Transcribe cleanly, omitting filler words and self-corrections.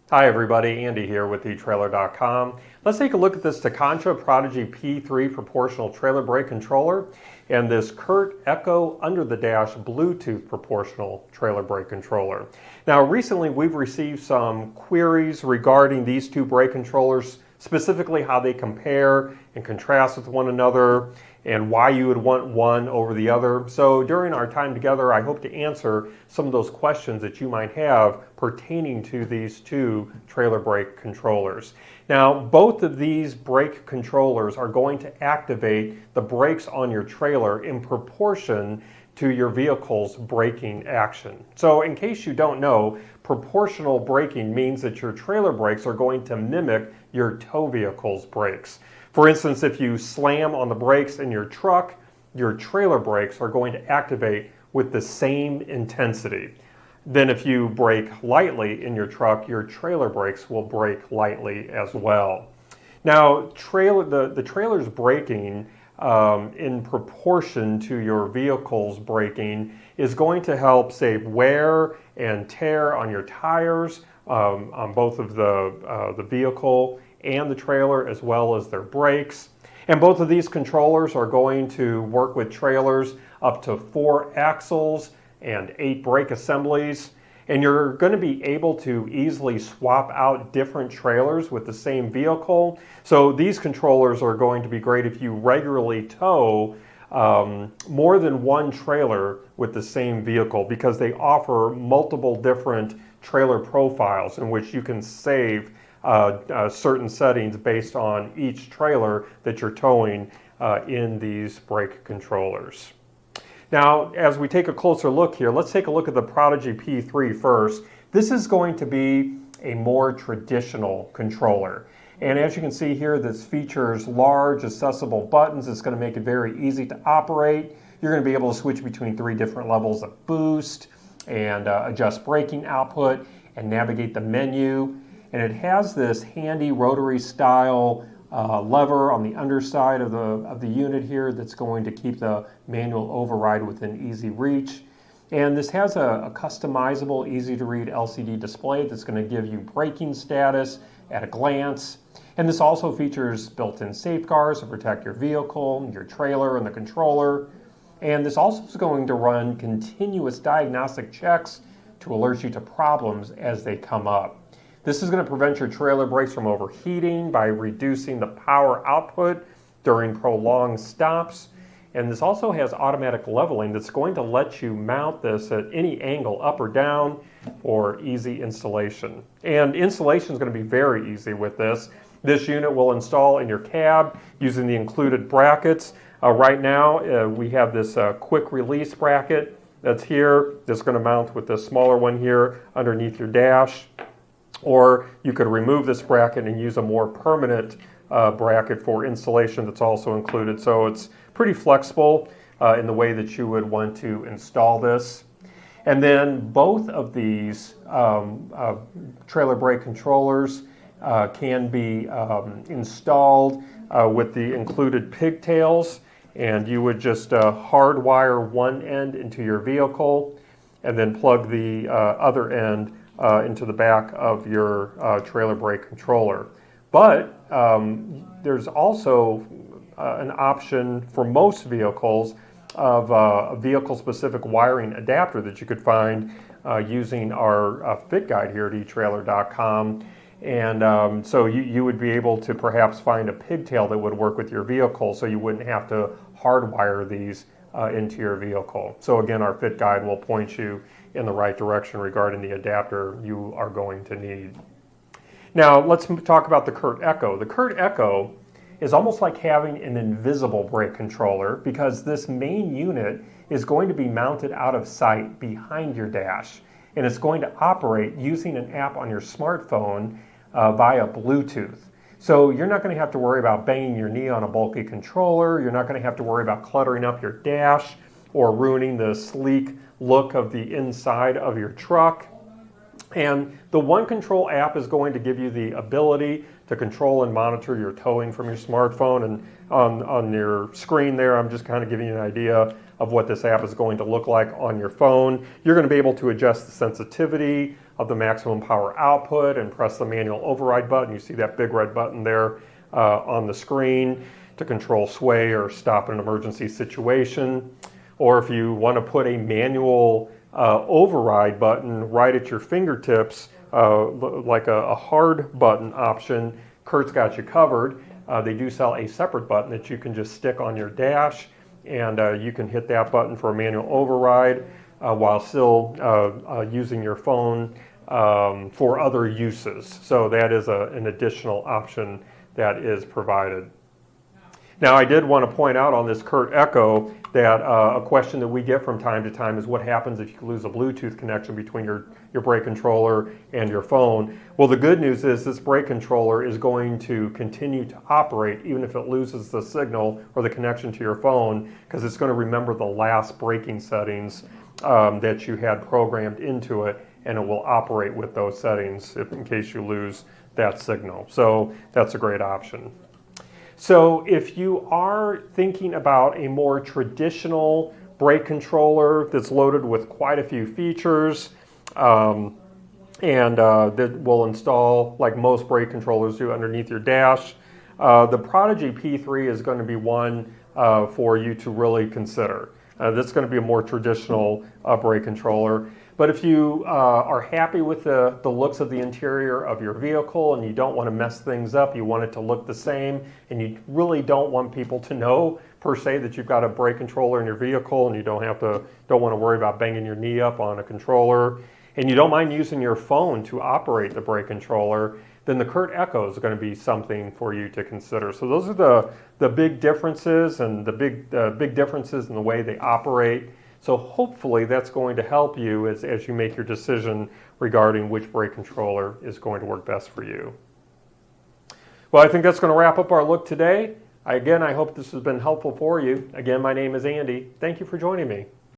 Hi everybody, Andy here with etrailer.com. Let's take a look at this Tekonsha Prodigy P3 proportional trailer brake controller and this CURT Echo under the dash Bluetooth proportional trailer brake controller. Now recently we've received some queries regarding these two brake controllers, specifically how they compare and contrast with one another and why you would want one over the other. So during our time together, I hope to answer some of those questions that you might have pertaining to these two trailer brake controllers. Now, both of these brake controllers are going to activate the brakes on your trailer in proportion to your vehicle's braking action. So in case you don't know, proportional braking means that your trailer brakes are going to mimic your tow vehicle's brakes. For instance, if you slam on the brakes in your truck, your trailer brakes are going to activate with the same intensity. Then if you brake lightly in your truck, your trailer brakes will brake lightly as well. Now, the trailer's braking in proportion to your vehicle's braking is going to help save wear and tear on your tires on both of the vehicle and the trailer, as well as their brakes. And both of these controllers are going to work with trailers up to 4 axles and 8 brake assemblies. And you're going to be able to easily swap out different trailers with the same vehicle. So these controllers are going to be great if you regularly tow more than one trailer with the same vehicle, because they offer multiple different trailer profiles in which you can save certain settings based on each trailer that you're towing in these brake controllers. Now, as we take a closer look here, let's take a look at the Prodigy P3 first. This is going to be a more traditional controller. And as you can see here, this features large accessible buttons. It's going to make it very easy to operate. You're going to be able to switch between 3 different levels of boost and adjust braking output and navigate the menu. And it has this handy rotary style lever on the underside of the unit here that's going to keep the manual override within easy reach. And this has a customizable, easy to read LCD display that's going to give you braking status at a glance. And this also features built-in safeguards to protect your vehicle, your trailer, and the controller. And this also is going to run continuous diagnostic checks to alert you to problems as they come up. This is going to prevent your trailer brakes from overheating by reducing the power output during prolonged stops. And this also has automatic leveling that's going to let you mount this at any angle, up or down, for easy installation. And installation is going to be very easy with this. This unit will install in your cab using the included brackets. Right now, we have this quick release bracket that's here. That's going to mount with this smaller one here underneath your dash. Or you could remove this bracket and use a more permanent bracket for installation that's also included. So it's pretty flexible in the way that you would want to install this. And then both of these trailer brake controllers can be installed with the included pigtails. And you would just hardwire one end into your vehicle and then plug the other end into the back of your trailer brake controller. But there's also an option for most vehicles of a vehicle-specific wiring adapter that you could find using our fit guide here at etrailer.com. And so you would be able to perhaps find a pigtail that would work with your vehicle, so you wouldn't have to hardwire these into your vehicle. So again, our fit guide will point you in the right direction regarding the adapter you are going to need. Now let's talk about the CURT Echo. The CURT Echo is almost like having an invisible brake controller, because this main unit is going to be mounted out of sight behind your dash, and it's going to operate using an app on your smartphone via Bluetooth. So you're not going to have to worry about banging your knee on a bulky controller. You're not going to have to worry about cluttering up your dash or ruining the sleek look of the inside of your truck. And the One Control app is going to give you the ability to control and monitor your towing from your smartphone. And on your screen there, I'm just kind of giving you an idea of what this app is going to look like on your phone. You're going to be able to adjust the sensitivity of the maximum power output and press the manual override button. You see that big red button there on the screen to control sway or stop in an emergency situation. Or if you want to put a manual override button right at your fingertips, like a hard button option, CURT's got you covered. They do sell a separate button that you can just stick on your dash, and you can hit that button for a manual override while still using your phone for other uses. So that is an additional option that is provided. Now, I did want to point out on this CURT Echo that a question that we get from time to time is what happens if you lose a Bluetooth connection between your brake controller and your phone. Well, the good news is this brake controller is going to continue to operate even if it loses the signal or the connection to your phone, because it's going to remember the last braking settings that you had programmed into it, and it will operate with those settings in case you lose that signal. So that's a great option. So if you are thinking about a more traditional brake controller that's loaded with quite a few features and that will install, like most brake controllers do, underneath your dash, the Prodigy P3 is going to be one for you to really consider. This is going to be a more traditional brake controller. But if you are happy with the looks of the interior of your vehicle and you don't want to mess things up, you want it to look the same, and you really don't want people to know per se that you've got a brake controller in your vehicle, and you don't want to worry about banging your knee up on a controller, and you don't mind using your phone to operate the brake controller, then the CURT Echo is going to be something for you to consider. So those are the big differences and the big differences in the way they operate. So hopefully that's going to help you as you make your decision regarding which brake controller is going to work best for you. Well, I think that's going to wrap up our look today. Again, I hope this has been helpful for you. Again, my name is Andy. Thank you for joining me.